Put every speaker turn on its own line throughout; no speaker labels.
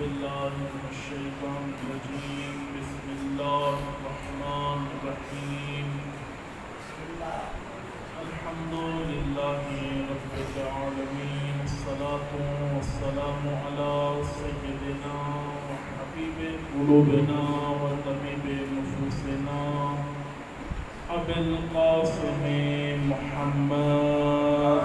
بالله من الشيطان الرجيم بسم الله الرحمن الرحيم الحمد لله رب العالمين الصلاة والسلام على سيدنا وحبيب قلوبنا وطبيب نفوسنا أبي القاسم محمد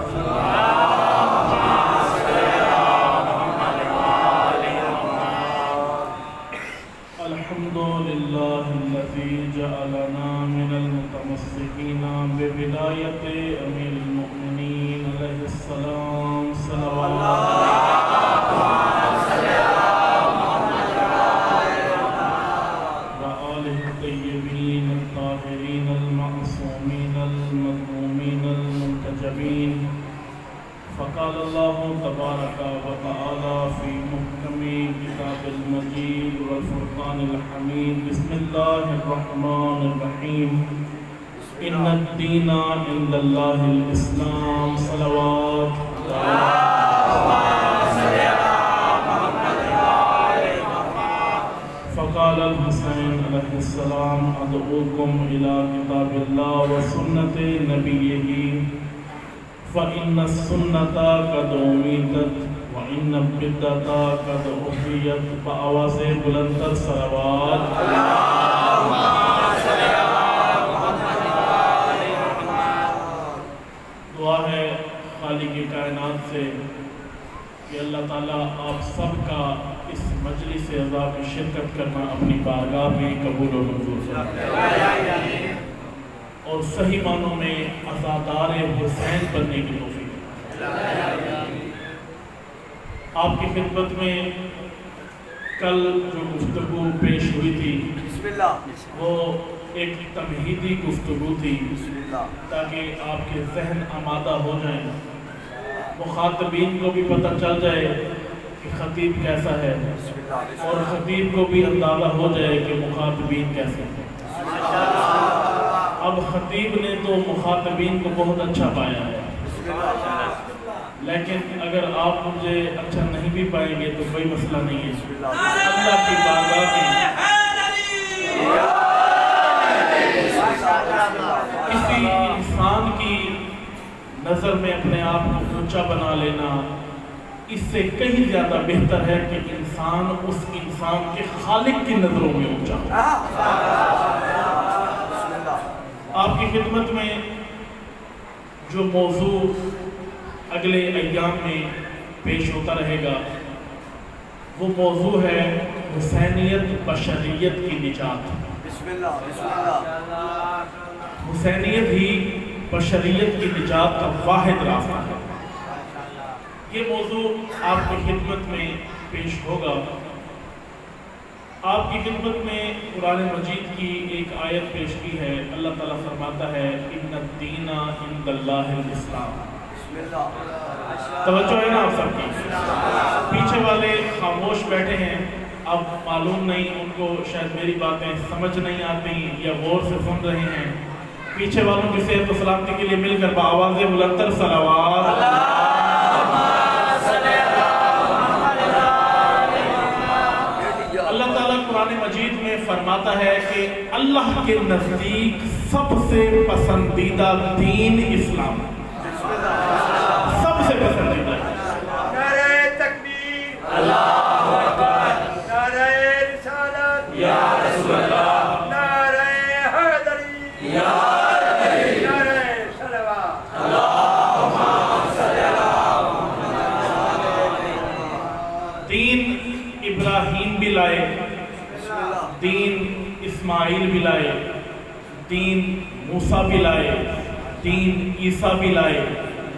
الحمد لله الذي جعلنا من المتمسكين ببداية أمير المؤمنين عليه السلام صلوات وآله الطيبين الطاهرين المعصومين المظلومين المنتجبين. فقال الله تبارك وتعالى في محكم كتاب المجيد والفرقان الحميد بسم الله الرحمن الرحيم إن الدين عند الله الإسلام صلوات فقال الحسين عليه السلام أدعوكم إلى كتاب الله وسنة نبيه فإن السنة قد أميتت وإن البدعة قد أحيت. بآواز بلند صلوات دعا ہے خالق کائنات سے کہ اللہ تعالیٰ آپ سب کا اس مجلس عزا میں شرکت کرنا اپنی بارگاہ میں قبول و منظور فرمائے اور صحیح معنوں میں عزادار حسین بننے کی توفیق. آپ کی خدمت میں کل جو گفتگو پیش ہوئی تھی وہ ایک تمہیدی گفتگو تھی تاکہ آپ کے ذہن آمادہ ہو جائیں، مخاطبین کو بھی پتہ چل جائے کہ خطیب کیسا ہے اور خطیب کو بھی اندازہ ہو جائے کہ مخاطبین کیسے ہیں. اب خطیب نے تو مخاطبین کو بہت اچھا پایا ہے، لیکن اگر آپ مجھے اچھا نہیں بھی پائیں گے تو کوئی مسئلہ نہیں ہے. اللہ کی بارگاہ میں کسی انسان کی نظر میں اپنے آپ کو اونچا بنا لینا اس سے کہیں زیادہ بہتر ہے کہ انسان اس انسان کے خالق کی نظروں میں اونچا ہو. آپ کی خدمت میں جو موضوع اگلے ایام میں پیش ہوتا رہے گا وہ موضوع ہے حسینیت بشریت کی نجات. حسینیت ہی بشریت کی نجات کا واحد راستہ ہے. یہ موضوع آپ کی خدمت میں پیش ہوگا. آپ کی خدمت میں قرآن مجید کی ایک آیت پیش کی ہے. اللہ تعالیٰ فرماتا ہے ان الدین عند اللہ الاسلام. توجہ ہے نا آپ سب کی؟ پیچھے والے خاموش بیٹھے ہیں، اب معلوم نہیں ان کو شاید میری باتیں سمجھ نہیں آتی یا غور سے سن رہے ہیں. پیچھے والوں کی صحت و سلامتی کے لیے مل کر بآواز بلندر صلوات. اللہ تعالیٰ قرآن مجید میں فرماتا ہے کہ اللہ کے نزدیک سب سے پسندیدہ دین اسلام، سب سے پسندیدہ.
نعرہ تکبیر،
اللہ اکبر،
نعرہ رسالت،
یا رسول اللہ،
نعرہ حیدری،
یا
نعرہ صلوات.
اللہم صلی اللہ. دین ابراہیم بھی لائے، دین اسماعیل بھی لائے، دین موسیٰ بھی لائے، دین عیسیٰ بھی لائے،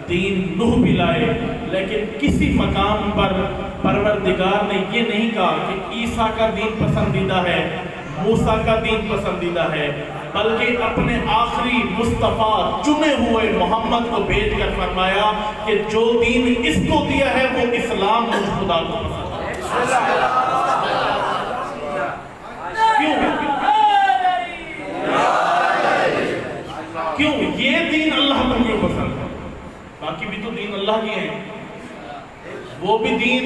دین نوح بھی لائے، لیکن کسی مقام پر پروردگار نے یہ نہیں کہا کہ عیسیٰ کا دین پسندیدہ ہے، موسیٰ کا دین پسندیدہ ہے، بلکہ اپنے آخری مصطفیٰ چنے ہوئے محمد کو بھیج کر فرمایا کہ جو دین اس کو دیا ہے وہ اسلام مجھ خدا کو پسند ہے. کیوں یہ دین اللہ کو کیوں پسند ہے؟ باقی بھی تو دین اللہ کی ہیں. وہ بھی دین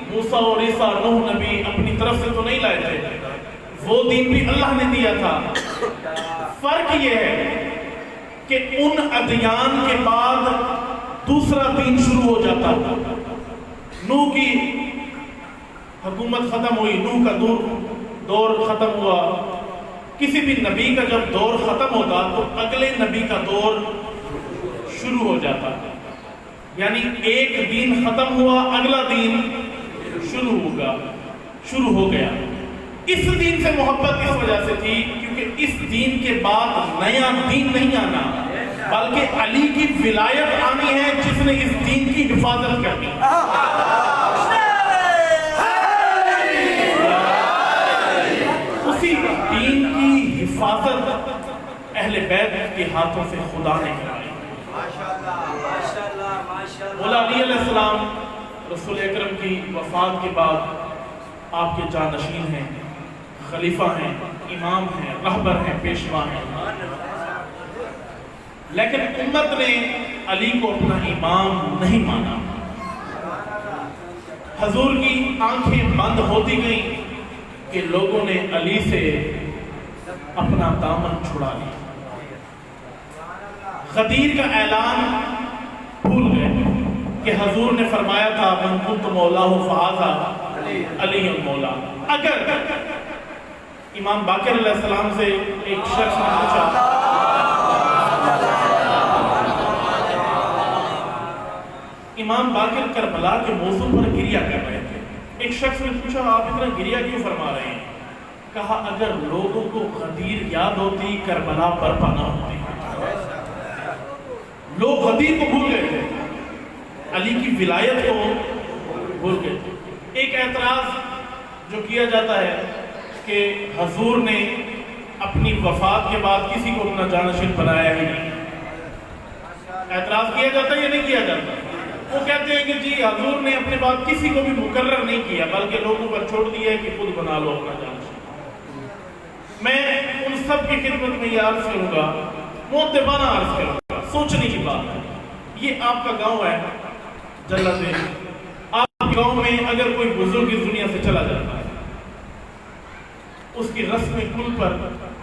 موسیٰ اور عیسیٰ نوح نبی اپنی طرف سے تو نہیں لائے تھے، وہ دین بھی اللہ نے دیا تھا۔ فرق یہ ہے کہ ان ادیان کے بعد دوسرا دین شروع ہو جاتا۔ نوح کی حکومت ختم ہوئی، نوح کا دور ختم ہوا۔ کسی بھی نبی کا جب دور ختم ہوتا تو اگلے نبی کا دور شروع ہو جاتا، یعنی ایک دین ختم ہوا، اگلا دین شروع ہو گیا۔ اس دین سے محبت اس وجہ سے تھی کیونکہ اس دین کے بعد نیا دین نہیں آنا، بلکہ علی کی ولایت آنی ہے جس نے اس دین کی حفاظت کرنی۔ اسی دین کی حفاظت اہل بیت کے ہاتھوں سے خدا نے کرائی۔ مولا علی علیہ السلام رسول اکرم کی وفات کے بعد آپ کے جانشین ہیں، خلیفہ ہیں، امام ہیں، رہبر ہیں، پیشوا ہیں، لیکن امت نے علی کو اپنا امام نہیں مانا۔ حضور کی آنکھیں بند ہوتی گئیں کہ لوگوں نے علی سے اپنا دامن چھڑا لیا۔ غدیر کا اعلان بھول گئے کہ حضور نے فرمایا تھا من کنت مولاہ فہذا علی المولا۔ اگر امام باقر علیہ السلام سے ایک شخص نے پوچھا، امام باقر کربلا کے موضوع پر گریہ کر رہے تھے، ایک شخص نے پوچھا آپ اتنا گریہ کیوں فرما رہے ہیں؟ کہا اگر لوگوں کو غدیر یاد ہوتی کربلا برپا نہ ہوتی۔ لوگ غدیر کو بھول گئے تھے، علی کی ولایت کو بھول گئے تھے۔ ایک اعتراض جو کیا جاتا ہے کہ حضور نے اپنی وفات کے بعد کسی کو اپنا جانشین بنایا ہی نہیں۔ اعتراض کیا جاتا ہے یا نہیں کیا جاتا؟ وہ کہتے ہیں کہ جی حضور نے اپنے بعد کسی کو بھی مقرر نہیں کیا بلکہ لوگوں پر چھوڑ دیا ہے کہ خود بنا لو اپنا جانشین۔ میں ان سب کی خدمت میں یہ عرض کروں گا، مؤدبانہ عرض کروں گا، سوچنے کی بات ہے۔ یہ آپ کا گاؤں ہے جلد ہے، آپ کے گاؤں میں اگر کوئی بزرگ اس دنیا سے چلا جاتا ہے، اس کی رسم کل پر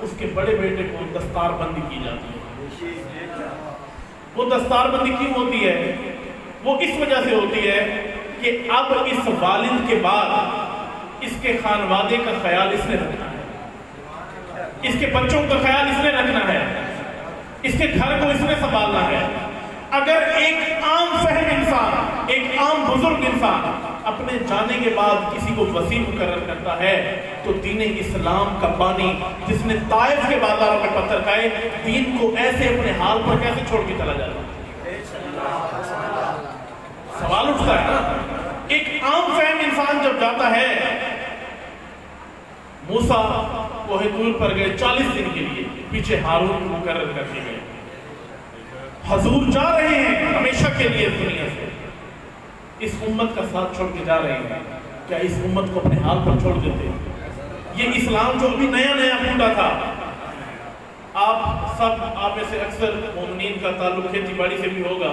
اس کے بڑے بیٹے کو دستار بندی کی جاتی ہے۔ وہ دستار بندی کیوں ہوتی ہے؟ وہ اس وجہ سے ہوتی ہے کہ اب اس والد کے بعد اس کے خانوادے کا خیال اس نے رکھنا ہے، اس کے بچوں کا خیال اس نے رکھنا ہے، اس کے گھر کو اس نے سنبھالنا ہے۔ اگر ایک عام فہم انسان، ایک عام بزرگ انسان اپنے جانے کے بعد کسی کو وزیر مقرر کرتا ہے تو دین اسلام کا بانی جس نے طائف کے بازاروں میں پتھر کھائے، دین کو ایسے اپنے حال پر کیسے چھوڑ کے چلا جاتا ہے؟ سوال اٹھتا ہے نا۔ ایک عام فہم انسان جب جاتا ہے، موسیٰ کوہ طور پر گئے 40 دن کے لیے، پیچھے ہارون کو مقرر کر دیے گئے۔ حضور جا رہے ہیں ہمیشہ کے لیے دنیا سے، اس امت کا ساتھ چھوڑ کے جا رہے ہیں، کیا اس امت کو اپنے حال پر چھوڑ دیتے؟ یہ اسلام جو ابھی نیا نیا پھوٹا تھا، آپ میں سے اکثر مومنین کا تعلق کھیتی باڑی سے بھی ہوگا۔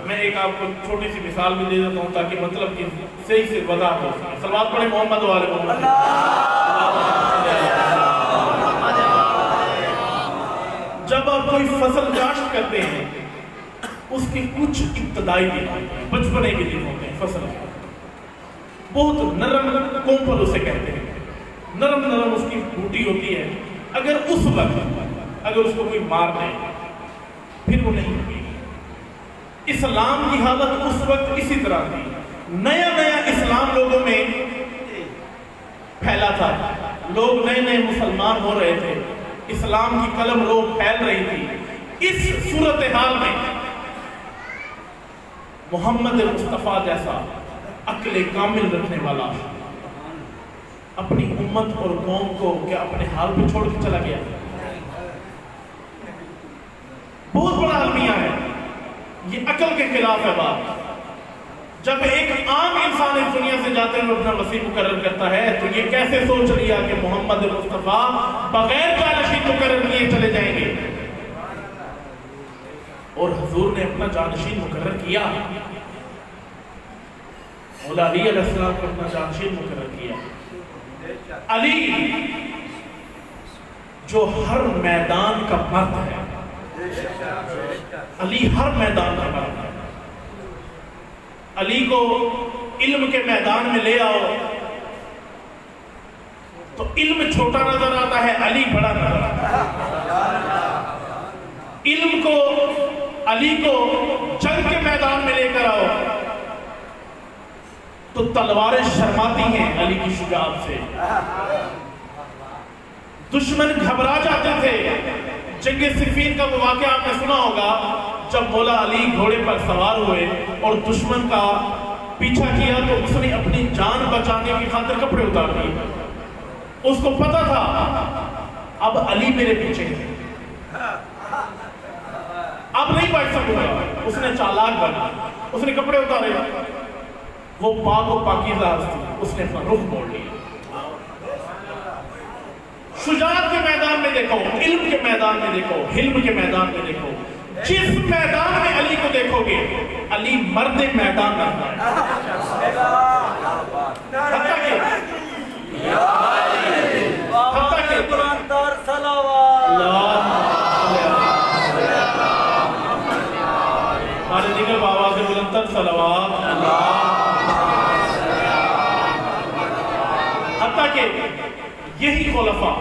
میں ایک آپ کو چھوٹی سی مثال بھی دے دیتا ہوں تاکہ مطلب کی صحیح سے وضاحت ہو سکے۔ صلوات پڑھیں محمد و آل محمد۔ جب آپ کوئی فصل کاشت کرتے ہیں، اس کے کچھ ابتدائی دن ہوتے ہیں، بچپنے کے دن ہوتے ہیں، فصل بہت نرم کومپل اسے کہتے ہیں، نرم نرم اس کی بوٹی ہوتی ہے۔ اگر اس وقت اگر اس کو کوئی مار دے پھر وہ نہیں ہوگی۔ اسلام کی حالت اس وقت اسی طرح تھی، نیا نیا اسلام لوگوں میں پھیلا تھا، لوگ نئے نئے مسلمان ہو رہے تھے، اسلام کی قلم لوگ پھیل رہی تھی۔ اس صورتحال میں محمد مصطفیٰ جیسا عقل کامل رکھنے والا اپنی امت اور قوم کو کیا اپنے حال پہ چھوڑ کے چلا گیا؟ بہت بڑا المیہ ہے، یہ عقل کے خلاف ہے بات۔ جب ایک عام انسان اس دنیا سے جاتے ہوئے اپنا وسیع مقرر کرتا ہے تو یہ کیسے سوچ لیا کہ محمد مصطفیٰ بغیر جانشین مقرر کیے چلے جائیں گے؟ اور حضور نے اپنا جانشین مقرر کیا۔ مولا علی علیہ السلام کو اپنا جانشین مقرر کیا. علی جو ہر میدان کا مرد ہے، علی ہر میدان کا مرد ہے. علی کو علم کے میدان میں لے آؤ تو علم چھوٹا نظر آتا ہے، علی بڑا نظر آتا ہے. علم کو، علی کو جنگ کے میدان میں لے کر آؤ تو تلواریں شرماتی ہیں علی کی شجاعت سے. دشمن گھبرا جاتے تھے. جنگ صفین کا وہ واقعہ آپ نے سنا ہوگا جب مولا علی گھوڑے پر سوار ہوئے اور دشمن کا پیچھا کیا تو اس نے اپنی جان بچانے کی خاطر کپڑے اتار دیے. اس کو پتا تھا اب علی میرے پیچھے ہے، اب نہیں بچ سکوں گا. اس نے چالاک بنا، اس نے کپڑے اتارے. وہ پاک و پاکیزہ تھی، اس نے اپنا رخ موڑ لیا. شجاعت کے میدان میں دیکھو، علم کے میدان میں دیکھو، حلم کے میدان میں دیکھو. جس میدان میں علی کو دیکھو گے علی مرد میدان رہتا ہے. ہمارے دیگر بابا سے بلندر صلوات. حتیٰ کہ یہی خلفاء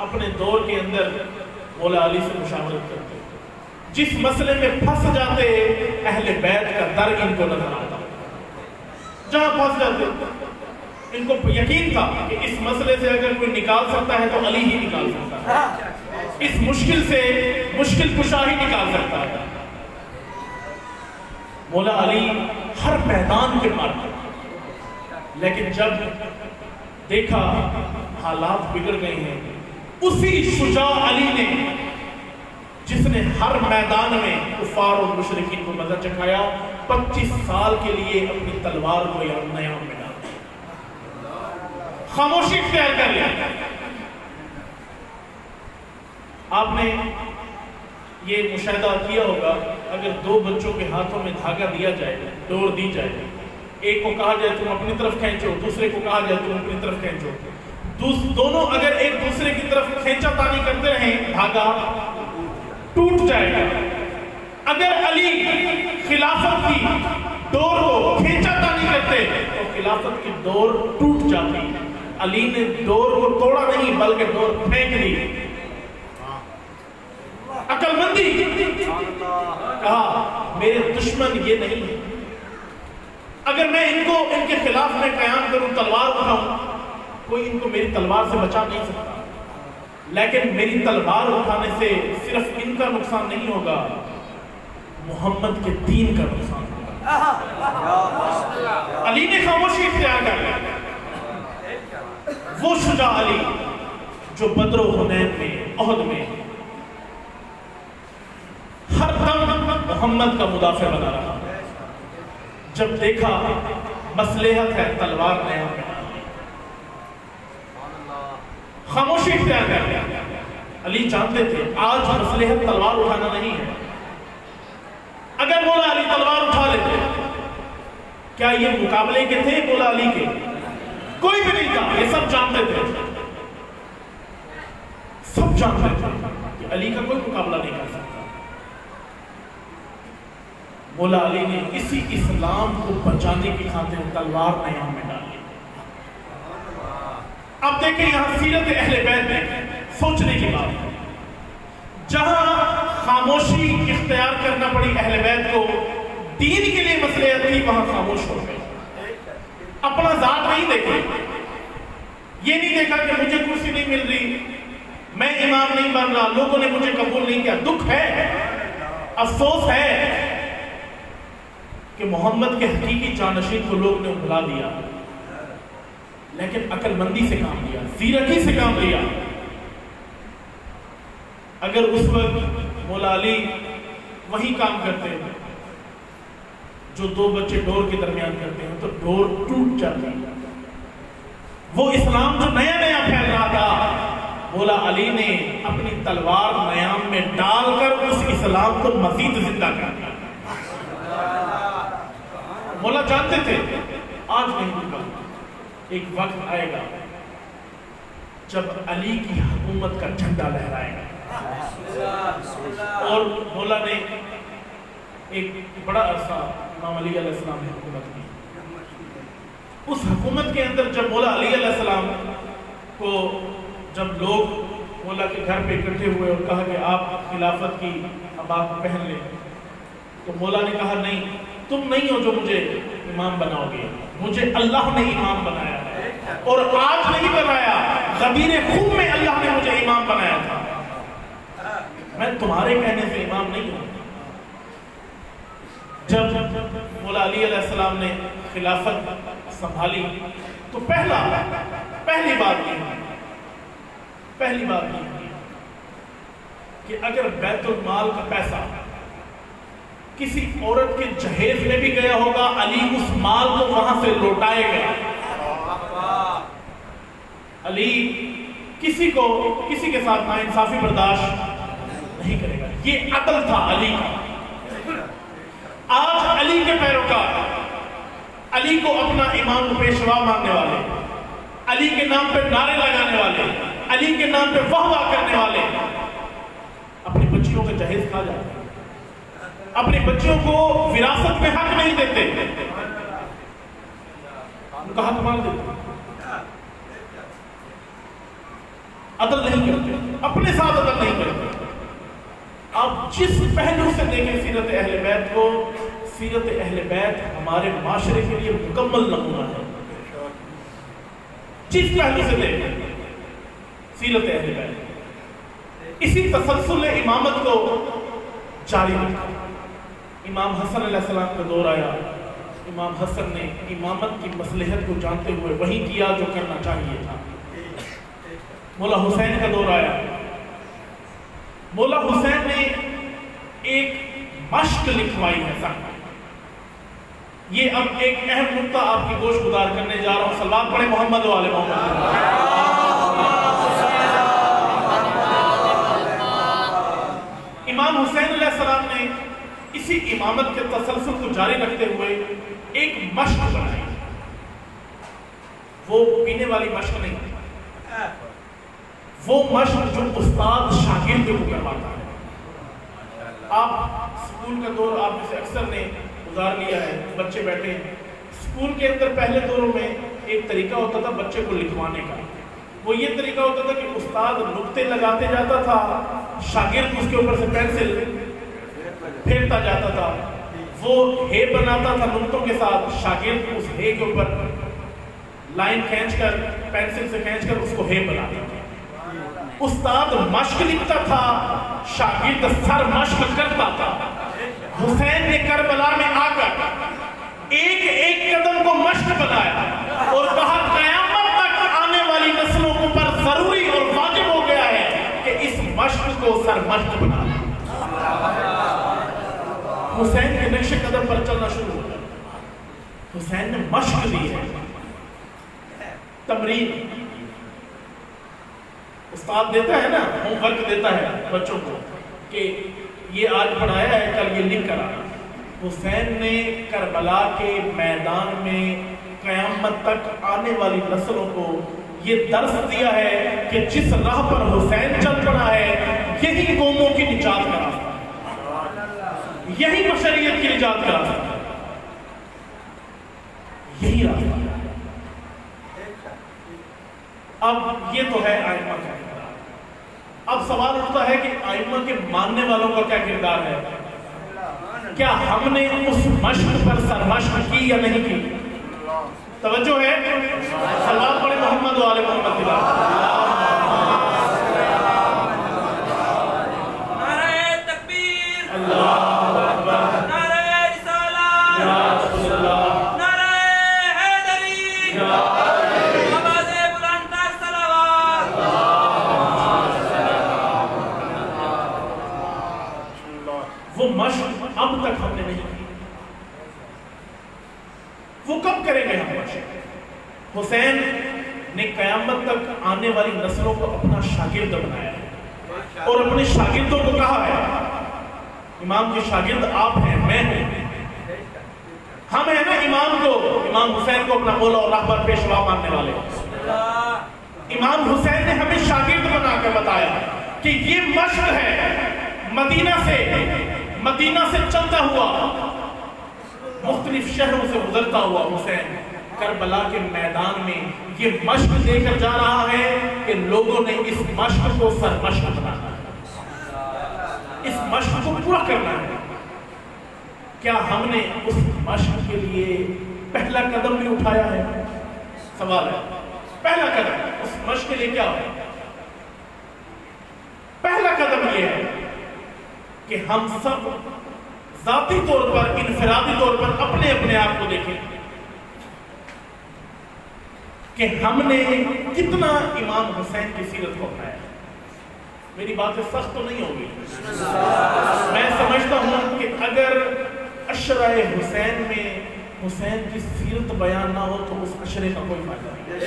اپنے دور کے اندر مولا علی سے مشاورت کرتے، جس مسئلے میں پھنس جاتے اہل بیت کا در ان کو نظر آتا. جہاں پھنس جاتے ان کو یقین تھا کہ اس مسئلے سے اگر کوئی نکال سکتا ہے تو علی ہی نکال سکتا ہے، اس مشکل سے مشکل کشا ہی نکال سکتا ہے. مولا علی ہر میدان کے مارے، لیکن جب دیکھا حالات بگڑ گئے ہیں، اسی شجاع علی نے جس نے ہر میدان میں کفار اور مشرکین کو مزہ چکھایا، 25 سال کے لیے اپنی تلوار کو نیام میں ڈال دیا، خاموشی اختیار کر لیا. آپ نے یہ مشاہدہ کیا ہوگا، اگر دو بچوں کے ہاتھوں میں دھاگا دیا جائے، ڈور دی جائے، ایک کو کہا جائے تم اپنی طرف کھینچو، دوسرے کو کہا جائے تم اپنی طرف کھینچو، دونوں اگر ایک دوسرے کی طرف کھینچا تانی کرتے رہیں دھاگا ٹوٹ جائے گا. اگر علی خلافت کی ڈور کو کھینچا تانی کرتے تو خلافت کی ڈور ٹوٹ جاتی. علی نے ڈور کو توڑا نہیں بلکہ ڈور پھینک دی. عقل مندی، کہا میرے دشمن یہ نہیں ہے، اگر میں ان کے خلاف میں قیام کروں، تلوار اٹھاؤں، کوئی ان کو میری تلوار سے بچا نہیں سکتا. لیکن میری تلوار اٹھانے سے صرف ان کا نقصان نہیں ہوگا، محمد کے دین کا نقصان ہوگا. علی نے خاموشی اختیار کر لیا. وہ شجاع علی جو بدر و حنین میں، احد میں ہر دم محمد کا مدافع بنا رہا. جب دیکھا مصلحت ہے تلوار نیام میں ڈال لی، خاموشی اختیار کر لیا. علی جانتے تھے آج مصلحت تلوار اٹھانا نہیں ہے. اگر مولا علی تلوار اٹھا لیتے، کیا یہ مقابلے کے تھے مولا علی کے؟ کوئی بھی نہیں تھا. یہ سب جانتے تھے، سب جانتے تھے کہ علی کا کوئی مقابلہ نہیں کر سکتا. مولا علی نے اسی اسلام کو بچانے کی خاطر تلوار نیام میں ڈالی. اب دیکھیں یہاں سیرت اہل بیت میں سوچنے کی بات ہے. جہاں خاموشی اختیار کرنا پڑی اہل بیت کو، دین کے لیے مصلحت تھی، وہاں خاموش ہو گئے. اپنا ذات نہیں دیکھے، یہ نہیں دیکھا کہ مجھے کرسی نہیں مل رہی، میں امام نہیں بن رہا، لوگوں نے مجھے قبول نہیں کیا. دکھ ہے، افسوس ہے کہ محمد کے حقیقی جانشین کو لوگ نے بھلا دیا، لیکن عقل مندی سے کام لیا، زیرکی سے کام لیا. اگر اس وقت مولا علی وہی کام کرتے ہیں جو دو بچے ڈور کے درمیان کرتے ہیں تو ڈور ٹوٹ جاتی. وہ اسلام جو نیا نیا پھیل رہا تھا، مولا علی نے اپنی تلوار نیام میں ڈال کر اس اسلام کو مزید زندہ کر دیا. مولا جانتے تھے آج نہیں ہوگا، ایک وقت آئے گا جب علی کی حکومت کا جھنڈا لہرائے گا۔ اور مولا نے ایک بڑا عرصہ امام علی علیہ السلام نے حکومت کی۔ اس حکومت کے اندر جب مولا علی علیہ السلام کو جب لوگ مولا کے گھر پہ اکٹھے ہوئے اور کہا کہ آپ خلافت کی اب آپ پہن لیں، تو مولا نے کہا نہیں، تم نہیں ہو جو مجھے امام بناؤ گے، مجھے اللہ نے امام بنایا ہے، اور آج نہیں بنایا، غدیر خون میں اللہ نے مجھے امام بنایا تھا، میں تمہارے کہنے سے امام نہیں ہوں۔ جب مولا علی علیہ السلام نے خلافت سنبھالی تو پہلی بات یہ کہ اگر بیت المال کا پیسہ کسی عورت کے جہیز میں بھی گیا ہوگا، علی اس مال کو وہاں سے لوٹائے گا۔ علی کسی کے ساتھ ناانصافی برداشت نہیں کرے گا، یہ عدل تھا علی کا۔ آج علی کے پیروکار، علی کو اپنا امام و پیشوا ماننے والے، علی کے نام پہ نعرے لگانے والے، علی کے نام پہ واہ واہ کرنے والے اپنی بچیوں کا جہیز کھا جاتے ہیں، اپنی بچیوں کو وراثت میں حق نہیں دیتے، ان کا حق مار دیتے، عدل نہیں کرتے، اپنے ساتھ عدل نہیں کرتے۔ آپ جس پہلو سے دیکھیں سیرت اہل بیت کو، سیرت اہل بیت ہمارے معاشرے کے لیے مکمل نمونہ ہے۔ جس پہلو سے دیکھیں سیرت اہل بیت، اسی تسلسل امامت کو جاری رکھا۔ امام حسن علیہ السلام کا دور آیا، امام حسن نے امامت کی مصلحت کو جانتے ہوئے وہی کیا جو کرنا چاہیے تھا۔ مولا حسین کا دور آیا، مولا حسین نے ایک مشق لکھوائی ہے سب۔ یہ اب ایک اہم نقطہ آپ کی گوش گزار کرنے جا رہا ہوں، صلوات پڑھیں محمد و آل محمد۔ امام حسین علیہ السلام نے اسی امامت کے تسلسل کو جاری رکھتے ہوئے ایک مشق بنائی۔ وہ پینے والی مشق نہیں، وہ مشق جو استاد شاگرد کو کرواتا ہے۔ آپ اسکول کا دور آپ میں سے اکثر نے گزار لیا ہے، بچے بیٹھے ہیں اسکول کے اندر، پہلے دوروں میں ایک طریقہ ہوتا تھا بچے کو لکھوانے کا۔ وہ یہ طریقہ ہوتا تھا کہ استاد نقطے لگاتے جاتا تھا، شاگرد اس کے اوپر سے پینسل پھیرتا جاتا تھا، وہ ہے بناتا تھا نقطوں کے ساتھ، شاگرد اس ہے کے اوپر لائن کھینچ کر پینسل سے کھینچ کر اس کو ہے بناتا تھا۔ استاد مشق لکھتا تھا، شاگرد سر مشق کرتا تھا۔ حسین نے کربلا میں آ کر ایک ایک قدم کو مشق بنایا اور کہا قیامت تک آنے والی نسلوں کو پر ضروری اور واجب ہو گیا ہے کہ اس مشق کو سر مشق بنا لیں۔ حسین کے نقش قدم پر چلنا شروع ہو گیا۔ حسین نے مشق دی ہے، تمرین۔ استاد دیتا ہے نا، ہوم ورک دیتا ہے بچوں کو کہ یہ آج پڑھایا ہے کل یہ لکھ کر آنا۔ حسین نے کربلا کے میدان میں قیامت تک آنے والی نسلوں کو یہ درس دیا ہے کہ جس راہ پر حسین چل پڑا ہے یہی قوموں کی نجات کا راستہ، یہی بشریت کی نجات کا راستہ، یہی راستہ۔ اب یہ تو ہے آئمہ کا کردار۔ اب سوال اٹھتا ہے کہ آئمہ کے ماننے والوں کا کیا کردار ہے؟ کیا ہم نے اس مشق پر سر مشق کی یا نہیں کی؟ توجہ ہے؟ صلوات پڑھیں محمد و آل محمد۔
نعرہ تکبیر،
اللہ اکبر،
نعرہ رسالت،
یا رسول اللہ،
نعرہ حیدری،
یا
آواز بلند تر صلوات۔
وہ مشق اب تک ہم نے نہیں کی، وہ کب کریں گے ہم مشق؟ حسین نے قیامت تک آنے والی نسلوں کو اپنا شاگرد بنایا ہے اور اپنے شاگردوں کو کہا ہے، امام کے شاگرد آپ ہیں، میں ہوں، ہم ہیں نا امام حسین کو اپنا مولا اور رہبر پیشوا ماننے والے. امام حسین نے ہمیں شاگرد بنا کر بتایا کہ یہ مشق ہے مدینہ سے چلتا ہوا مختلف شہروں سے گزرتا ہوا حسین کربلا کے میدان میں یہ مشق دے کر جا رہا ہے کہ لوگوں نے اس مشق کو سرمشق بنانا ہے، اس مشق کو پورا کرنا ہے. کیا ہم نے اس مشق کے لیے پہلا قدم بھی اٹھایا ہے؟ سوال ہے. پہلا قدم اس مشق کے لیے کیا ہو؟ پہلا قدم یہ ہے کہ ہم سب ذاتی طور پر انفرادی طور پر اپنے آپ کو دیکھیں کہ ہم نے کتنا امام حسین کی سیرت کو اپنایا. میری باتیں سخت تو نہیں ہوگی. میں سمجھتا ہوں کہ اگر عشرہ حسین میں حسین کی سیرت بیان نہ ہو تو اس عشرے کا کوئی فائدہ نہیں.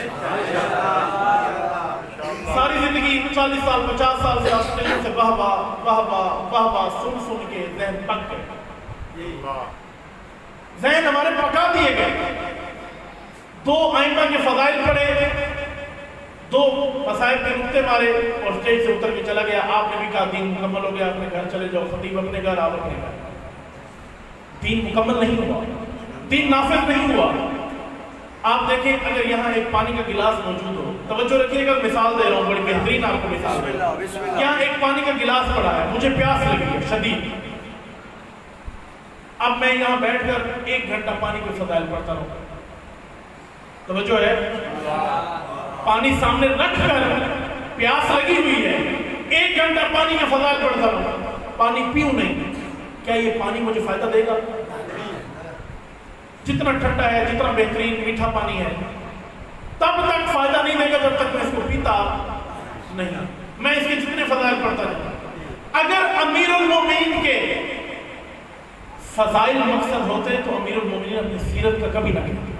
ساری زندگی 40 سال 50 سال سے آپ سے واہ سن کے ذہن پک گئے. ذہن ہمارے پکا دیے گئے. 2 ائمہ کے فضائل پڑھے، 2 مصائب کے نقطے مارے اور اسٹیج سے اتر کے چلا گیا. آپ نے بھی کہا دین مکمل ہو گیا، اپنے گھر چلے جاؤ. خطیب اپنے گھر، آپ اپنے گھر. دین مکمل نہیں ہوا، دین نافذ نہیں ہوا. آپ دیکھیں اگر یہاں ایک پانی کا گلاس موجود ہو، توجہ رکھیے گا، مثال دے رہا ہوں، بڑی بہترین آپ کو مثال دے رہا ہوں. یہاں ایک پانی کا گلاس پڑا ہے، مجھے پیاس لگی ہے شدید. اب میں یہاں بیٹھ کر 1 گھنٹہ پانی کے فضائل پڑھتا رہوں. توجہ ہے، پانی سامنے رکھ کر پیاس لگی ہوئی ہے، 1 گھنٹہ پانی کے فضائل پڑھتا رہوں، پانی پیوں نہیں. کیا یہ پانی مجھے فائدہ دے گا؟ جتنا ٹھنڈا ہے، جتنا بہترین میٹھا پانی ہے، تب تک فائدہ نہیں دے گا جب تک میں اس کو پیتا نہیں. میں اس کے جتنے فضائل پڑھتا رہوں. اگر امیر المومنین کے فضائل مقصد ہوتے تو امیر المومنین اپنی سیرت کا کبھی نہ کہتے.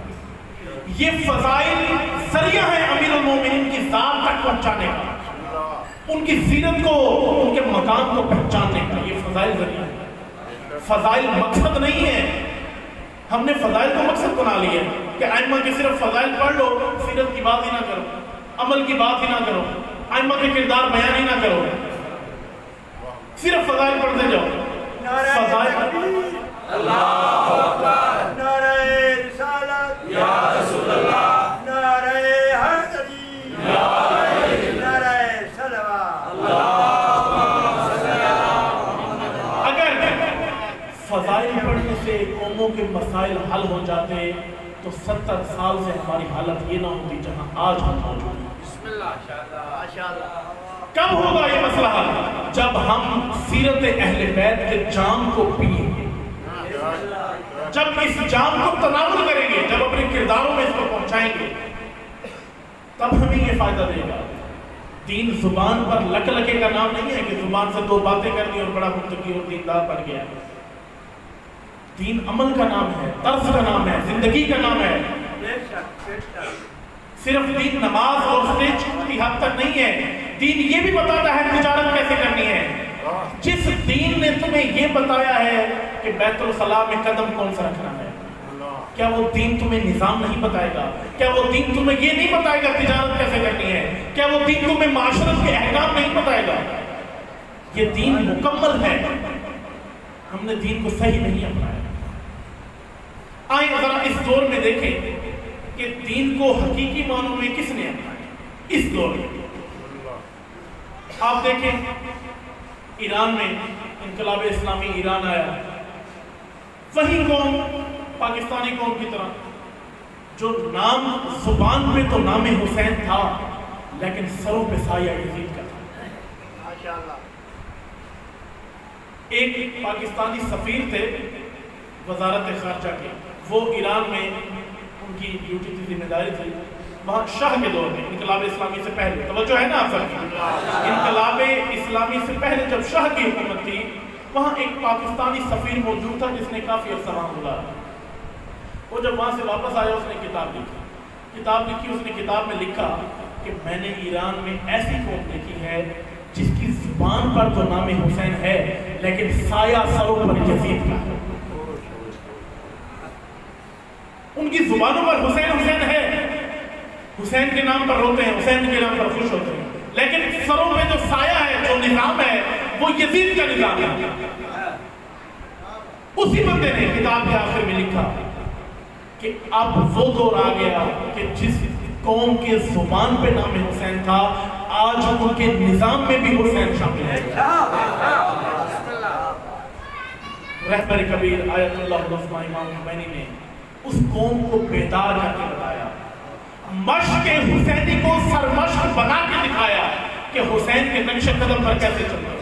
یہ فضائل ذریعہ ہے امیر المومنین کی ذات تک پہنچانے کا، ان کی سیرت کو، ان کے مقام کو پہچاننے کا. یہ فضائل ذریعہ ہے، فضائل مقصد نہیں ہے. ہم نے فضائل کو مقصد بنا لیا کہ ائمہ کے صرف فضائل پڑھ لو، سیرت کی بات ہی نہ کرو، عمل کی بات ہی نہ کرو، ائمہ کے کردار بیان ہی نہ کرو، صرف فضائل پڑھتے جاؤ. فضائل
اللہ اکبر، نعرہ رسالت یا رسول اللہ، نعرہ حیدری نعرہ صلوات.
اگر فضائل پڑھنے سے قوموں کے مسائل حل ہو جاتے تو 70 سال سے ہماری حالت یہ نہ ہوتی جہاں آج ہم موجود ہیں.
بسم اللہ، ماشاءاللہ.
کب ہوگا یہ مسئلہ حل؟ جب ہم سیرت اہل بیت کے جام کو پیئیں گے، جب اس جام کو تناول کریں گے، جب اپنے کرداروں میں اس کو پہنچائیں گے، تب ہمیں یہ فائدہ دے گا. دین زبان پر لک لکے کا نام نہیں ہے کہ زبان سے 2 باتیں کر دی اور بڑا متقی اور دیندار بن گیا. دین عمل کا نام ہے، طرز کا نام ہے، زندگی کا نام ہے. صرف دین نماز اور اسٹیج کی حد تک نہیں ہے. دین یہ بھی بتاتا ہے تجارت کیسے کرنی ہے. جس دین نے تمہیں یہ بتایا ہے کہ بیت الخلاء میں قدم کون سا رکھنا ہے، کیا وہ دین تمہیں نظام نہیں بتائے گا؟ کیا وہ دین تمہیں یہ نہیں بتائے گا تجارت کیسے کرنی ہے؟ کیا وہ دین تمہیں معاشرت کے احکام نہیں بتائے گا؟ یہ دین مکمل ہے، ہم نے دین کو صحیح نہیں اپنایا. آئیں ذرا اس دور میں دیکھیں کہ دین کو حقیقی معنوں میں کس نے اپنایا. اس دور میں آپ دیکھیں ایران میں انقلاب اسلامی ایران آیا، وہی قوم پاکستانی قوم کی طرح جو نام زبان پہ تو نام حسین تھا لیکن سروں پہ سایہ یزید کا تھا.
ماشاءاللہ.
ایک پاکستانی سفیر تھے وزارت خارجہ کے، وہ ایران میں ان کی ڈیوٹی کی ذمہ داری تھی. وہاں شاہ کے دور میں انقلاب اسلامی سے پہلے، توجہ ہے نا آپ سب کی، انقلاب اسلامی سے پہلے جب شاہ کی حکومت تھی، وہاں ایک پاکستانی سفیر موجود تھا جس نے کافی عرصہ وہاں گزارا. وہ جب وہاں سے واپس آیا اس نے کتاب لکھی. اس نے کتاب میں لکھا کہ میں نے ایران میں ایسی قوم دیکھی ہے جس کی زبان پر تو نام حسین ہے لیکن سایہ سروں پر یزید کا. کی زبانوں پر حسین حسین ہے، حسین کے نام پر روتے ہیں، حسین کے نام پر خوش ہوتے ہیں، لیکن سروں میں جو سایہ ہے، جو نظام ہے، وہ یزید کا نظام ہے۔ اسی بندے نے کتاب کے آخر میں لکھا کہ اب وہ دور آ گیا کہ جس قوم کے زبان پہ نام حسین تھا، آج ان کے نظام میں بھی حسین شامل ہے۔ رہبر کبیر آیت اللہ العظمیٰ امام خمینی نے اس قوم کو بیدار کر کے بتایا، مشق حسینی کو سرمشق بنا کے دکھایا کہ حسین کے نقش قدم پر کیسے چلنا ہے۔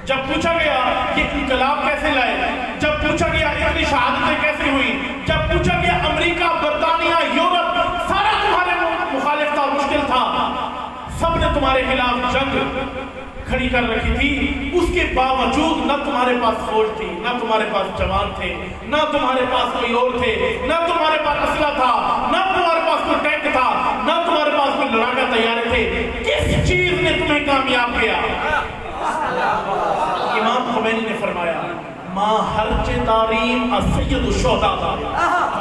جب پوچھا گیا کہ انقلاب کیسے لائے، جب پوچھا گیا اتنی شہادتیں کیسے ہوئی، جب پوچھا گیا امریکہ، برطانیہ، یورپ سارا تمہارے مخالف تھا، مشکل تھا، سب نے تمہارے خلاف جنگ کھڑی کر رکھی تھی، اس کے باوجود نہ تمہارے پاس فوج تھی، نہ تمہارے پاس جوان تھے، نہ تمہارے پاس کوئی اور تھے، نہ تمہارے پاس اسلحہ تھا، نہ تمہارے پاس کوئی ٹینک تھا، نہ تمہارے پاس کوئی لڑاکا طیارے تھے۔ کس چیز نے تمہیں کامیاب کیا؟ امام خمینی نے فرمایا، ما ہرچ داریم السید الشہداء،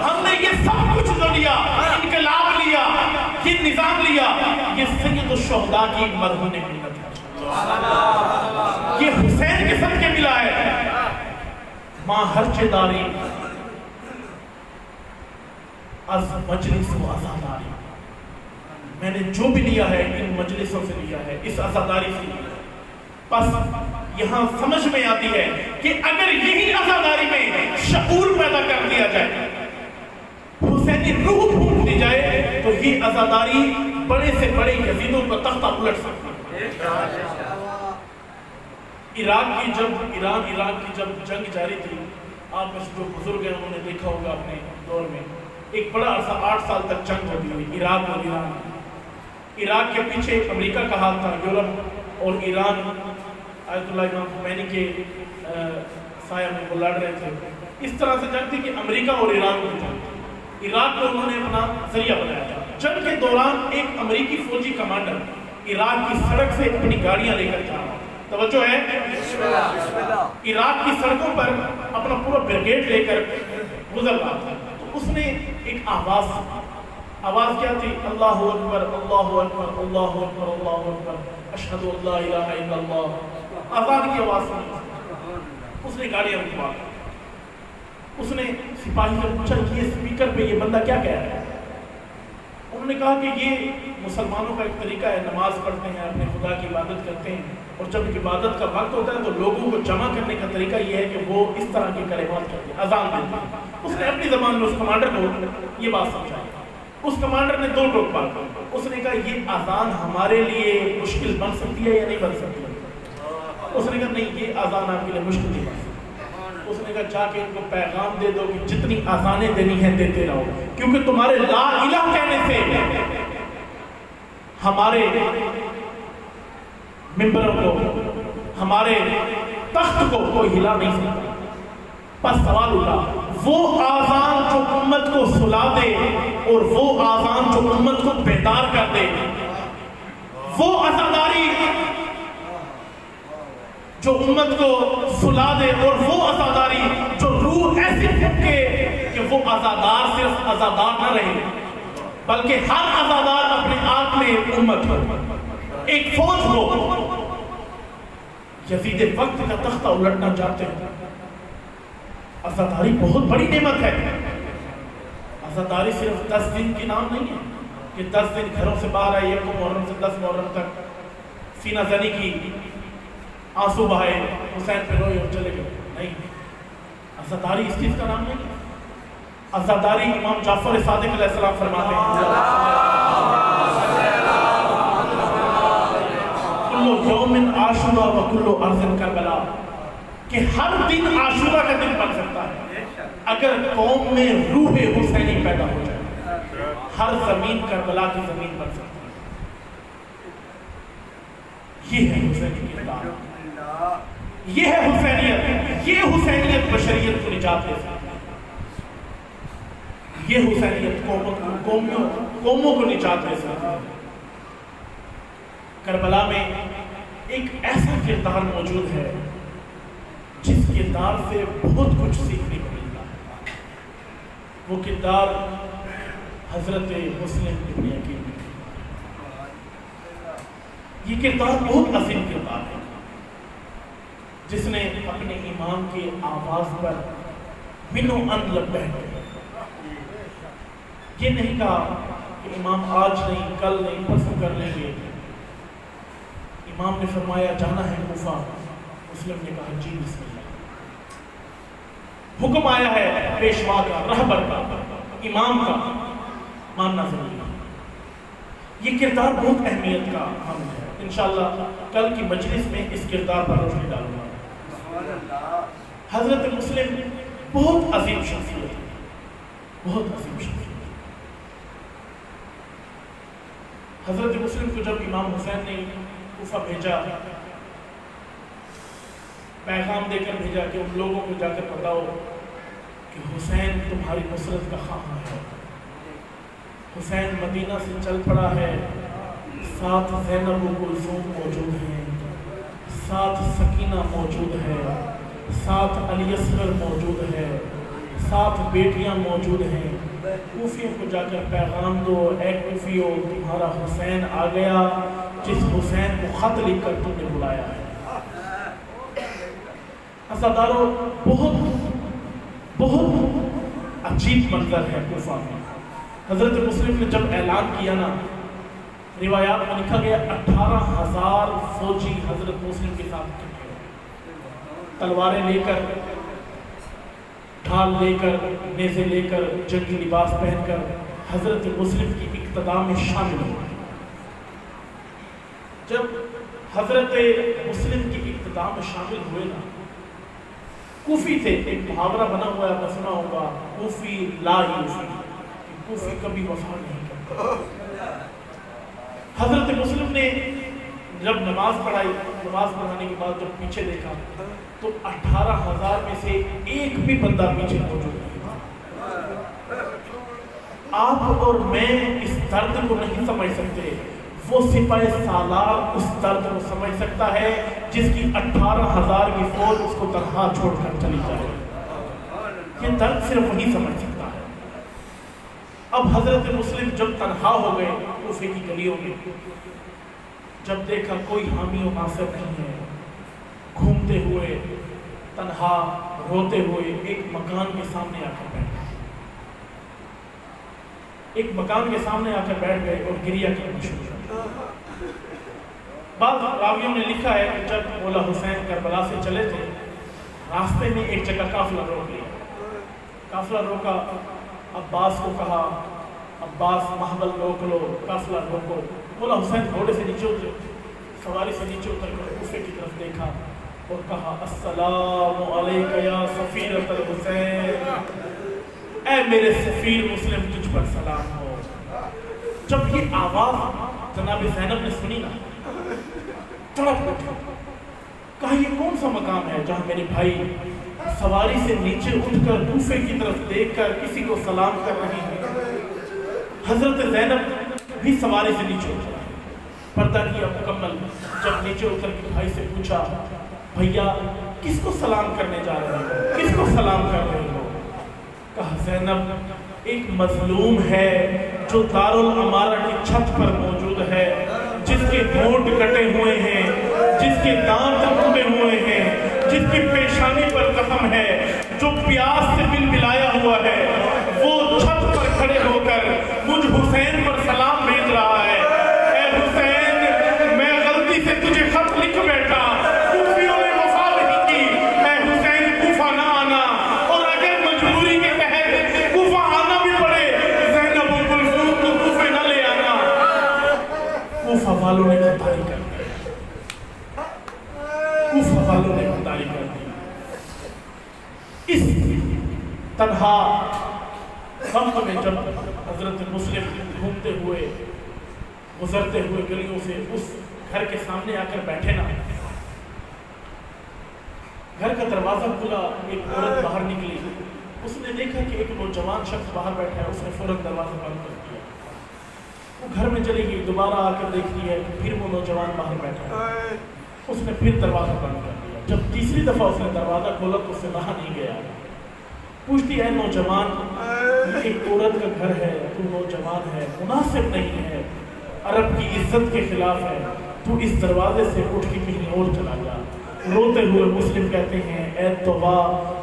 ہم نے یہ سب کچھ جو لیا، انقلاب لیا، یہ نظام لیا، یہ سید الشہداء کی مرہون محنت ہے، یہ حسین کے صدقے ملا ہے۔ ما ہرچ داریم از مجلس و عزاداری، میں نے جو بھی لیا ہے ان مجلسوں سے لیا ہے، اس عزاداری سے لیا ہے۔ بس یہاں سمجھ میں آتی ہے کہ اگر یہی عزاداری میں شعور پیدا کر دیا جائے، حسینی روح پھونک دی جائے، تو یہ عزاداری بڑے سے بڑے یزیدوں کا تختہ الٹ سکتی ہے۔ عراق کی جب جنگ جاری تھی، آپ میں سے جو بزرگ ہیں انہوں نے دیکھا ہوگا اپنے دور میں، ایک بڑا عرصہ 8 سال تک جنگ ہوتی ہوئی عراق اور ایران کی۔ عراق کے پیچھے امریکہ کا ہاتھ تھا، یورپ اور ایران آیت اللہ امام خمینی کے سایہ میں وہ لڑ رہے تھے۔ اس طرح سے جنگ تھی کہ امریکہ اور ایران کو جنگ، عراق کو انہوں نے اپنا ذریعہ بنایا تھا۔ جنگ کے دوران ایک امریکی فوجی کمانڈر عراق کی سڑک سے اپنی گاڑیاں لے کر جا رہا، توجہ ہے، عراق کی سڑکوں پر اپنا پورا بریگیڈ لے کر گزر رہا تھا، تو اس نے ایک آواز کیا تھی؟ اللہ اکبر اللہ اکبر اللہ اکبر اللہ اکبر اشہد ان لا الہ الا اللہ، آزان کی آواز سنی۔ اس نے گاڑیاں رکوا، اس نے سپاہی سے پوچھا یہ سپیکر پہ یہ بندہ کیا کہہ رہا ہے؟ انہوں نے کہا کہ یہ مسلمانوں کا ایک طریقہ ہے، نماز پڑھتے ہیں، اپنے خدا کی عبادت کرتے ہیں، اور جب عبادت کا وقت ہوتا ہے تو لوگوں کو جمع کرنے کا طریقہ یہ ہے کہ وہ اس طرح کے کلمات کرتے ہیں، اذان دیتے ہیں۔ اس نے اپنی زبان میں اس کمانڈر کو یہ بات سمجھائی۔ اس کمانڈر نے 2 ٹوک بات کی، اس نے کہا یہ اذان ہمارے لیے مشکل بن سکتی ہے یا نہیں بن سکتی ہے؟ اس نے کہا نہیں، یہ اذان آپ کے لیے مشکل نہیں بن سکتی۔ اس نے کہا جا کے ان کو پیغام دے دو کہ جتنی اذانیں دینی ہیں دیتے رہو، کیونکہ تمہارے لا الہ کہنے سے ہمارے ممبروں کو، ہمارے تخت کو کوئی ہلا نہیں سکتا۔ بس سوال اٹھا، وہ آذان جو امت کو سلا دے اور وہ آذان جو امت کو بیدار کر دے، وہ عزاداری جو امت کو سلا دے، اور وہ عزاداری جو روح ایسی پھونکے کہ وہ عزادار صرف عزادار نہ رہے بلکہ ہر عزادار اپنے آپ میں امت ہو، ایک فوج ہو۔ یزید وقت کا تختہ الٹنا چاہتے ہیں، عزاداری بہت بڑی نعمت ہے۔ عزاداری صرف 10 دن کی نام نہیں ہے کہ 10 دن گھروں سے باہر آئے، 1 محرم سے 10 محرم تک سینہ زنی کی، آنسو بہائے، حسین پہ روئے اور چلے گئے، نہیں۔ عزاداری اس چیز کا نام نہیں ہے۔ عزاداری امام جعفر صادق علیہ السلام فرماتے ہیں، کلو یوم عاشورا و کلو ارض کربلا، کہ ہر دن عاشورہ کا دن بن سکتا ہے اگر قوم میں روح حسینی پیدا ہو جائے، ہر زمین کربلا کی زمین بن سکتی ہے۔ یہ ہے حسینی کی اطاعت، یہ ہے حسینیت، یہ حسینیت بشریت کو نجات دے سکتی ہے، یہ حسینیت قوموں کو نجات دے سکتی ہے۔ کربلا میں ایک ایسا کردار موجود ہے جس کردار سے بہت کچھ سیکھنے کو ملتا ہے۔ وہ کردار حضرت مسلم ابن عقیل میں۔ یہ کردار بہت عظیم کردار ہے، جس نے اپنے امام کے آواز پر منو ان لبیک یہ نہیں کہا کہ امام آج نہیں، کل نہیں، پرسوں کر لیں گے۔ امام نے فرمایا جانا ہے کوفہ، مسلم نے کہا جی بسم اللہ۔ حکم آیا ہے پیشوا کا، رہبر کا، امام کا، ماننا ضروری ہے۔ یہ کردار بہت اہمیت کا حامل ہے۔ انشاءاللہ کل کی مجلس میں اس کردار پر روشنی ڈالوں گا۔ حضرت مسلم بہت عظیم شخصیت ہے، بہت عظیم شخصیت۔ حضرت مسلم کو جب امام حسین نے کوفہ بھیجا، پیغام دے کر بھیجا کہ ان لوگوں کو جا کر بتاؤ کہ حسین تمہاری نصرت کا خواہاں ہے، حسین مدینہ سے چل پڑا ہے، ساتھ زینب و کلثوم موجود ہیں، ساتھ سکینہ موجود ہے، ساتھ علی اصغر موجود ہے، ساتھ بیٹیاں موجود ہیں۔ کوفیوں کو جا کر پیغام دو، اے کوفیوں تمہارا حسین آ گیا، جس حسین کو خط لکھ کر تم نے بلایا ہے۔ عزادارو بہت عجیب منظر ہے کوفہ میں۔ حضرت مسلم نے جب اعلان کیا نا، روایات میں لکھا گیا 18,000 فوجی حضرت مسلم کے ساتھ اکٹھے ہوئے، تلواریں لے کر، ڈھال لے کر، نیزے لے کر، جنگی لباس پہن کر حضرت مسلم کی اقتداء میں شامل ہوئے۔ جب حضرت مسلم کی اقتداء میں شامل ہوئے نا، کوفی تھے، ایک محاورہ بنا ہوا ہے، آپ نے سنا ہوگا، کوفی لا یوفی، کوفی کبھی وفا نہیں کرتا۔ حضرت مسلم نے جب نماز پڑھائی، نماز پڑھانے کے بعد جب پیچھے دیکھا تو 18,000 میں سے ایک بھی بندہ پیچھے موجود نہیں تھا۔ آپ اور میں اس درد کو نہیں سمجھ سکتے، وہ سپاہی سالار اس درد کو سمجھ سکتا ہے جس کی 18,000 کی فوج اس کو تنہا چھوڑ کر چلی جائے۔ یہ درد صرف وہی سمجھ سکتا ہے۔ اب حضرت مسلم جب تنہا ہو گئے کوفے کی گلیوں میں، جب دیکھا کوئی حامی و ناصر نہیں ہے، گھومتے ہوئے تنہا روتے ہوئے ایک مکان کے سامنے آ کر بیٹھ گئے، ایک مکان کے سامنے آ کر بیٹھ گئے اور گریہ کرنا شروع کر دیا۔ بعض راویوں نے لکھا ہے کہ جب مولا حسین کربلا سے چلے تھے، راستے میں ایک جگہ قافلہ روک لیا، قافلہ روکا، عباس کو کہا عباس محمل روک لو، قافلہ روکو۔ مولا حسین گھوڑے سے نیچے اترے، سواری سے نیچے اتر کر کوفے کی طرف دیکھا اور کہا السلام علیکہ یا سفیرۃ الحسین، اے میرے سفیر مسلم تجھ پر سلام ہو۔ جب یہ آواز جناب زینب نے سنی نا، تڑپ اٹھے، کہا یہ کون سا مقام ہے جہاں میرے بھائی سواری سے نیچے اٹھ کر کوفے کی طرف دیکھ کر کسی کو سلام کر رہی ہے۔ حضرت زینب بھی سواری سے نیچے اترا، پردہ کیا مکمل، جب نیچے اتر کے بھائی سے پوچھا بھیا کس کو سلام کرنے جا رہے ہو، کس کو سلام کر رہے ہو؟ کہا زینب ایک مظلوم ہے جو دارالعمارہ کی چھت پر موجود ہے، جس کے ہونٹ کٹے ہوئے ہیں، جس کے دانت ٹوٹے ہوئے ہیں، جس کی پیشانی پر زخم ہے، جو پیاس سے بلبلایا ہوا ہے، وہ چھت پر کھڑے ہو کر مجھ حسین پر سلام بھیج رہا ہے۔ اے حسین میں غلطی سے تجھے خط لکھ بیٹھا، کوفیوں نے وفا نہیں کی، اے حسین کوفہ نہ آنا، اور اگر مجبوری کے تحت کوفہ آنا بھی پڑے زینب و کلثوم کو کوفے نہ لے آنا۔ کوفہ والوں نے غداری کر دی، کوفہ والوں نے غداری کر دی۔ اس تنہا وقت میں جب حضرت مسلم گھومتے ہوئے گزرتے ہوئے گلیوں سے اس گھر کے سامنے آ کر بیٹھے نا، گھر کا دروازہ کھلا، ایک عورت باہر نکلی، اس نے دیکھا کہ ایک نوجوان شخص باہر بیٹھا ہے، اس نے فوراً دروازہ بند کر دیا۔ وہ گھر میں چلی گئی، دوبارہ آ کر دیکھتی ہے پھر وہ نوجوان باہر بیٹھا ہے، اس نے پھر دروازہ بند کر دیا۔ جب تیسری دفعہ اس نے دروازہ کھولا تو اس سے باہر نہیں گیا، پوچھتی ہے نوجوان یہ ایک عورت کا گھر ہے، تو نوجوان ہے، مناسب نہیں ہے، عرب کی عزت کے خلاف ہے، تو اس دروازے سے اٹھ کے کہیں اور چلا جا۔ روتے ہوئے مسلم کہتے ہیں اے توبہ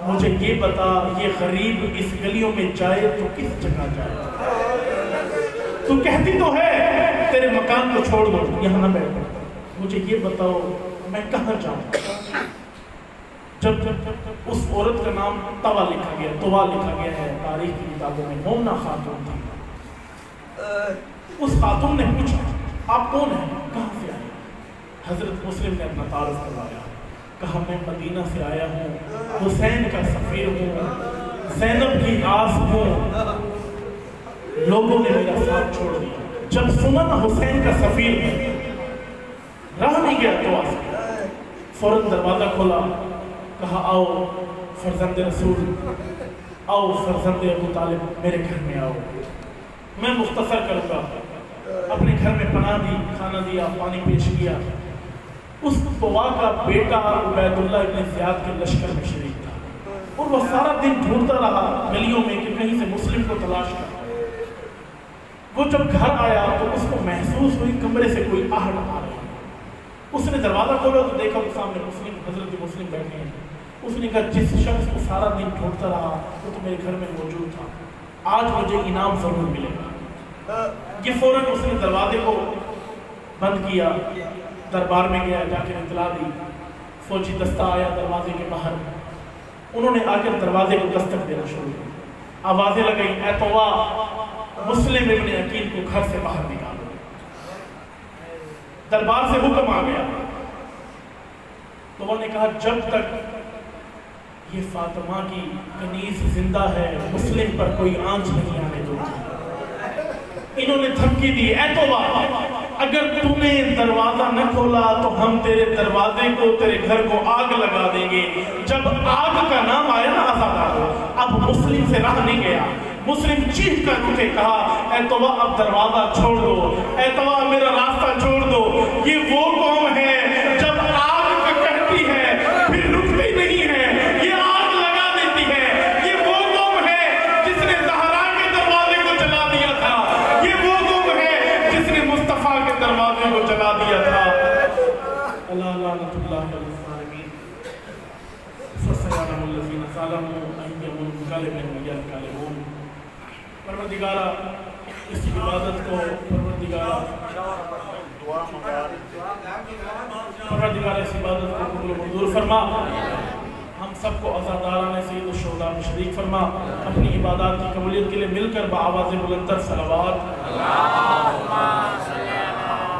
مجھے یہ بتا یہ غریب اس گلیوں میں جائے تو کس جگہ جائے؟ تو کہتی تو ہے تیرے مکان کو چھوڑ دو، یہاں نہ بیٹھو، مجھے یہ بتاؤ میں کہاں جاؤں؟ جب اس عورت کا نام طوا لکھا گیا، طوا لکھا گیا ہے تاریخ کی کتابوں میں، مومنہ خاتون تھی۔ اس خاتون نے پوچھا آپ کون ہیں، کہاں سے آئے؟ حضرت مسلم نے اپنا تعارف کروایا، کہا میں مدینہ سے آیا ہوں، حسین کا سفیر ہوں، زینب کی آس ہوں، لوگوں نے میرا ساتھ چھوڑ دیا۔ جب سنا نا حسین کا سفیر ہے، راہ نہیں گیا تو آس فوراً دروازہ کھولا، کہا آؤ فرزند رسول، آؤ فرزند ابو طالب میرے گھر میں آؤ۔ میں مختصر کروں گا، اپنے گھر میں پناہ دی، کھانا دیا، پانی پیش کیا۔ اس طوا کا بیٹا عبید اللہ ابن زیاد کے لشکر میں شریک تھا، اور وہ سارا دن ڈھونڈتا رہا گلیوں میں کہ کہیں سے مسلم کو تلاش کر۔ وہ جب گھر آیا تو اس کو محسوس ہوئی کمرے سے کوئی آہٹ آ رہی ہے۔ اس نے دروازہ کھولا تو دیکھا کہ سامنے مسلم حضرت مسلم بیٹھے ہیں۔ اس نے کہا جس شخص کو سارا دن ڈھونڈتا رہا وہ تو میرے گھر میں موجود تھا، آج مجھے انعام ضرور ملے گا۔ یہ فوراً اس نے دروازے کو بند کیا، دربار میں گیا، جا کے اطلاع دی، فوجی دستہ آیا دروازے کے باہر، انہوں نے آ کر دروازے کو دستک دینا شروع کی، آوازیں لگائیں اے طوا مسلم ابن عقیل کو گھر سے باہر نکالو۔ دربار سے حکم آ گیا، طوا نے کہا جب تک یہ فاطمہ کی کنیز زندہ ہے مسلم پر کوئی آنچ نہیں آنے دو۔ انہوں نے دھمکی دی اے طوا اگر تم نے دروازہ نہ کھولا تو ہم تیرے دروازے کو تیرے گھر کو آگ لگا دیں گے۔ جب آگ کا نام آیا نا آزاد، اب مسلم سے راہ نہیں گیا، مسلم چیخ کر اٹھے، کہا اے طوا اب دروازہ چھوڑ دو، اے طوا میرا راستہ چھوڑ دو۔ یہ وہ قوم ہے جب آگ کا کہتی ہے پھر رکتی نہیں ہے، یہ آگ لگا دیتی ہے۔ یہ وہ قوم ہے جس نے زہرا کے دروازے کو جلا دیا تھا، یہ وہ قوم ہے جس نے مصطفیٰ کے دروازے کو جلا دیا تھا۔ اللہ لعنت اللہ علی الظالمین، فسيعلم الذين ظلموا أي منقلب ينقلبون۔ پروردگارہ اس عبادت کو پروردگارہ اس عبادت کو قبول و منظور فرما، ہم سب کو عزاداران سید الشہداء میں شریک فرما، اپنی عبادات کی قبولیت کے لیے مل کر بآواز بلندتر صلوات